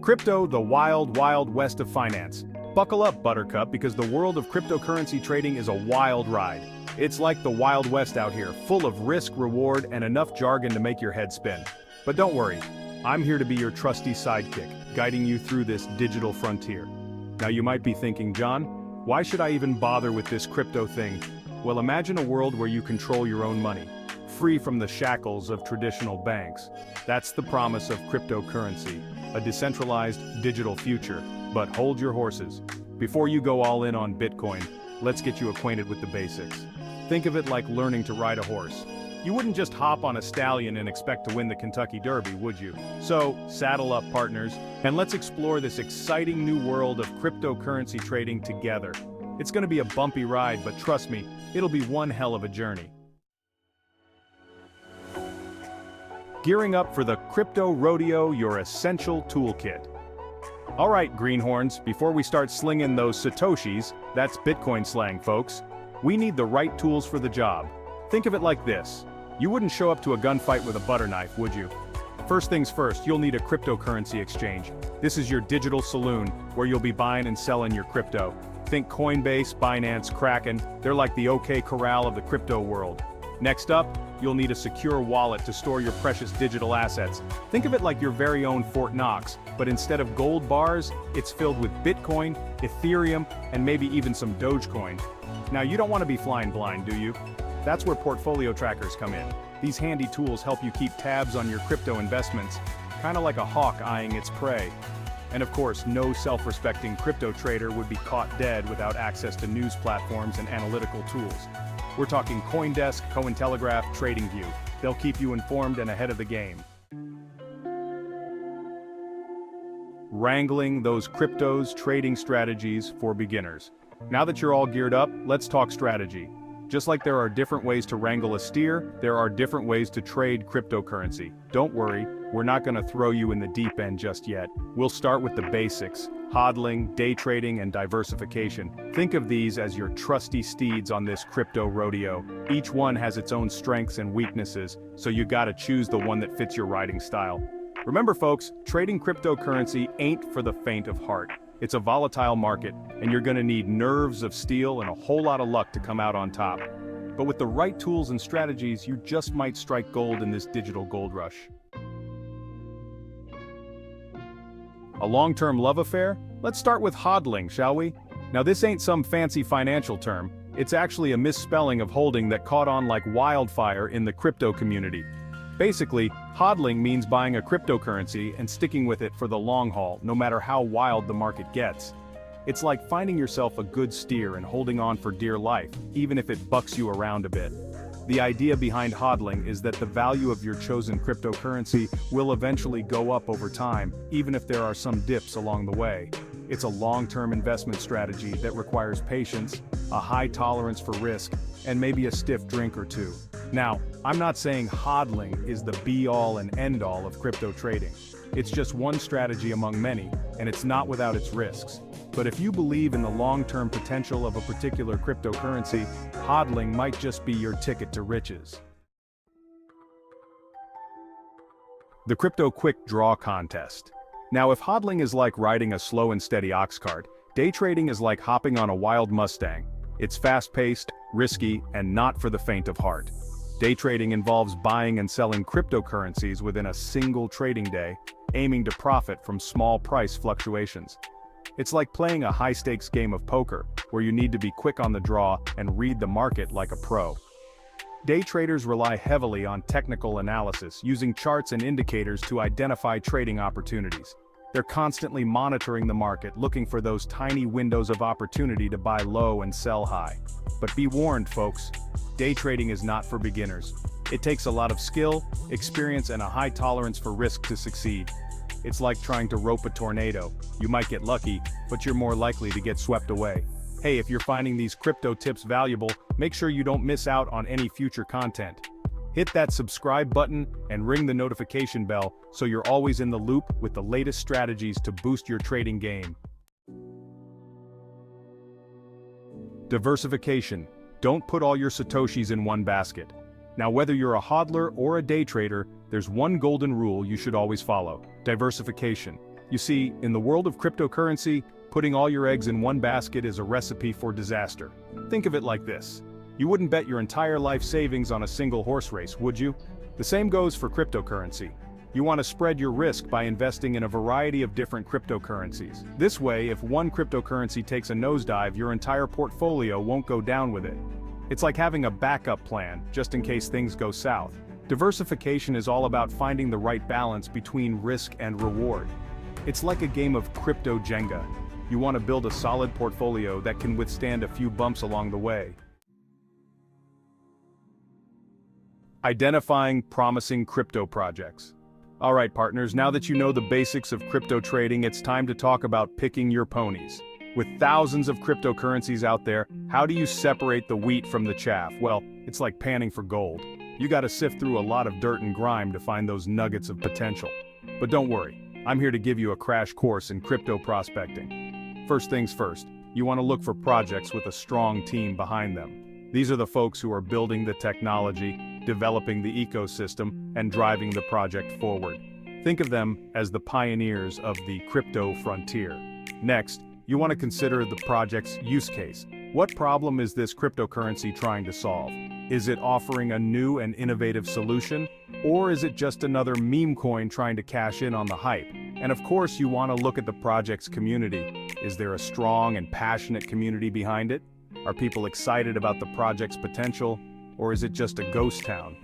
Crypto, the wild, wild west of finance. Buckle up, Buttercup, because the world of cryptocurrency trading is a wild ride. It's like the Wild West out here, full of risk, reward, and enough jargon to make your head spin. But don't worry, I'm here to be your trusty sidekick, guiding you through this digital frontier. Now you might be thinking, John, why should I even bother with this crypto thing? Well, imagine a world where you control your own money, free from the shackles of traditional banks. That's the promise of cryptocurrency, a decentralized, digital future. But hold your horses. Before you go all in on Bitcoin, let's get you acquainted with the basics. Think of it like learning to ride a horse. You wouldn't just hop on a stallion and expect to win the Kentucky Derby, would you? So, saddle up, partners, and let's explore this exciting new world of cryptocurrency trading together. It's going to be a bumpy ride, but trust me, it'll be one hell of a journey. Gearing up for the Crypto Rodeo, your essential toolkit. Alright, greenhorns, before we start slinging those Satoshis, that's Bitcoin slang, folks, we need the right tools for the job. Think of it like this. You wouldn't show up to a gunfight with a butter knife, would you? First things first, you'll need a cryptocurrency exchange. This is your digital saloon, where you'll be buying and selling your crypto. Think Coinbase, Binance, Kraken, they're like the OK Corral of the crypto world. Next up, you'll need a secure wallet to store your precious digital assets. Think of it like your very own Fort Knox, but instead of gold bars, it's filled with Bitcoin, Ethereum, and maybe even some Dogecoin. Now you don't want to be flying blind, do you? That's where portfolio trackers come in. These handy tools help you keep tabs on your crypto investments, kind of like a hawk eyeing its prey. And of course, no self-respecting crypto trader would be caught dead without access to news platforms and analytical tools. We're talking CoinDesk, Cointelegraph, TradingView. They'll keep you informed and ahead of the game. Wrangling those cryptos trading strategies for beginners. Now that you're all geared up, let's talk strategy. Just like there are different ways to wrangle a steer, there are different ways to trade cryptocurrency. Don't worry, we're not going to throw you in the deep end just yet. We'll start with the basics: HODLing, day trading, and diversification. Think of these as your trusty steeds on this crypto rodeo. Each one has its own strengths and weaknesses, so you gotta choose the one that fits your riding style. Remember folks, trading cryptocurrency ain't for the faint of heart. It's a volatile market, and you're gonna need nerves of steel and a whole lot of luck to come out on top. But with the right tools and strategies, you just might strike gold in this digital gold rush. A long-term love affair? Let's start with HODLing, shall we? Now this ain't some fancy financial term, it's actually a misspelling of holding that caught on like wildfire in the crypto community. Basically, HODLing means buying a cryptocurrency and sticking with it for the long haul, no matter how wild the market gets. It's like finding yourself a good steer and holding on for dear life, even if it bucks you around a bit. The idea behind HODLing is that the value of your chosen cryptocurrency will eventually go up over time, even if there are some dips along the way. It's a long-term investment strategy that requires patience, a high tolerance for risk, and maybe a stiff drink or two. Now, I'm not saying HODLing is the be-all and end-all of crypto trading. It's just one strategy among many, and it's not without its risks. But if you believe in the long-term potential of a particular cryptocurrency, HODLing might just be your ticket to riches. The Crypto Quick Draw Contest. Now if HODLing is like riding a slow and steady ox cart, day trading is like hopping on a wild Mustang. It's fast-paced, risky, and not for the faint of heart. Day trading involves buying and selling cryptocurrencies within a single trading day, aiming to profit from small price fluctuations. It's like playing a high-stakes game of poker, where you need to be quick on the draw and read the market like a pro. Day traders rely heavily on technical analysis, using charts and indicators to identify trading opportunities. They're constantly monitoring the market, looking for those tiny windows of opportunity to buy low and sell high. But be warned, folks, day trading is not for beginners. It takes a lot of skill, experience, and a high tolerance for risk to succeed. It's like trying to rope a tornado. You might get lucky, but you're more likely to get swept away. Hey, if you're finding these crypto tips valuable, make sure you don't miss out on any future content. Hit that subscribe button and ring the notification bell so you're always in the loop with the latest strategies to boost your trading game. Diversification. Don't put all your Satoshis in one basket. Now whether you're a hodler or a day trader, there's one golden rule you should always follow: diversification. You see, in the world of cryptocurrency, putting all your eggs in one basket is a recipe for disaster. Think of it like this. You wouldn't bet your entire life savings on a single horse race, would you? The same goes for cryptocurrency. You want to spread your risk by investing in a variety of different cryptocurrencies. This way, if one cryptocurrency takes a nosedive, your entire portfolio won't go down with it. It's like having a backup plan, just in case things go south. Diversification is all about finding the right balance between risk and reward. It's like a game of crypto Jenga. You want to build a solid portfolio that can withstand a few bumps along the way. Identifying promising crypto projects. Alright partners, now that you know the basics of crypto trading, it's time to talk about picking your ponies. With thousands of cryptocurrencies out there, how do you separate the wheat from the chaff? Well, it's like panning for gold. You gotta sift through a lot of dirt and grime to find those nuggets of potential. But don't worry, I'm here to give you a crash course in crypto prospecting. First things first, you want to look for projects with a strong team behind them. These are the folks who are building the technology, developing the ecosystem, and driving the project forward. Think of them as the pioneers of the crypto frontier. Next, you want to consider the project's use case. What problem is this cryptocurrency trying to solve? Is it offering a new and innovative solution? Or is it just another meme coin trying to cash in on the hype? And of course, you want to look at the project's community. Is there a strong and passionate community behind it? Are people excited about the project's potential? Or is it just a ghost town?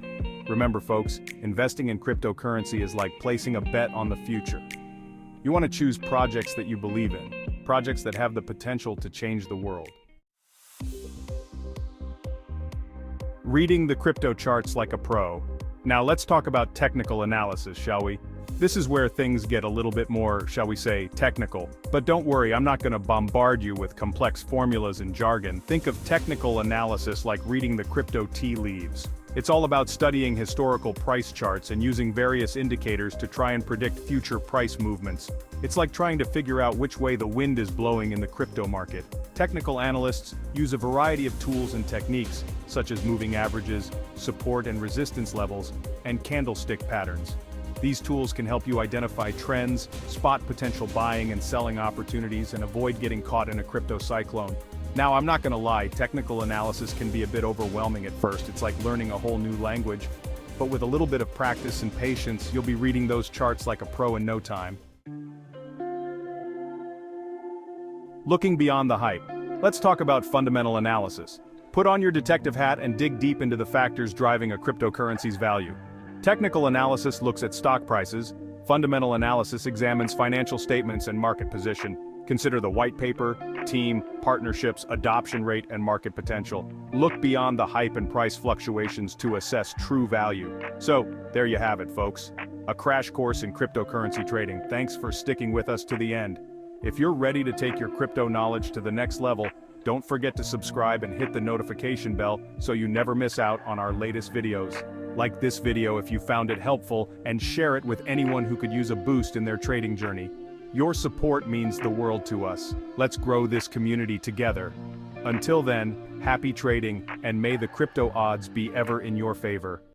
Remember folks, investing in cryptocurrency is like placing a bet on the future. You want to choose projects that you believe in, projects that have the potential to change the world. Reading the crypto charts like a pro. Now let's talk about technical analysis, shall we? This is where things get a little bit more, shall we say, technical. But don't worry, I'm not going to bombard you with complex formulas and jargon. Think of technical analysis like reading the crypto tea leaves. It's all about studying historical price charts and using various indicators to try and predict future price movements. It's like trying to figure out which way the wind is blowing in the crypto market. Technical analysts use a variety of tools and techniques, such as moving averages, support and resistance levels, and candlestick patterns. These tools can help you identify trends, spot potential buying and selling opportunities, and avoid getting caught in a crypto cyclone. Now, I'm not going to lie, technical analysis can be a bit overwhelming at first. It's like learning a whole new language. But with a little bit of practice and patience, you'll be reading those charts like a pro in no time. Looking beyond the hype, let's talk about fundamental analysis. Put on your detective hat and dig deep into the factors driving a cryptocurrency's value. Technical analysis looks at stock prices. Fundamental analysis examines financial statements and market position. Consider the white paper, team, partnerships, adoption rate, and market potential. Look beyond the hype and price fluctuations to assess true value. So, there you have it, folks. A crash course in cryptocurrency trading. Thanks for sticking with us to the end. If you're ready to take your crypto knowledge to the next level, don't forget to subscribe and hit the notification bell so you never miss out on our latest videos. Like this video if you found it helpful, and share it with anyone who could use a boost in their trading journey. Your support means the world to us. Let's grow this community together. Until then, happy trading, and may the crypto odds be ever in your favor.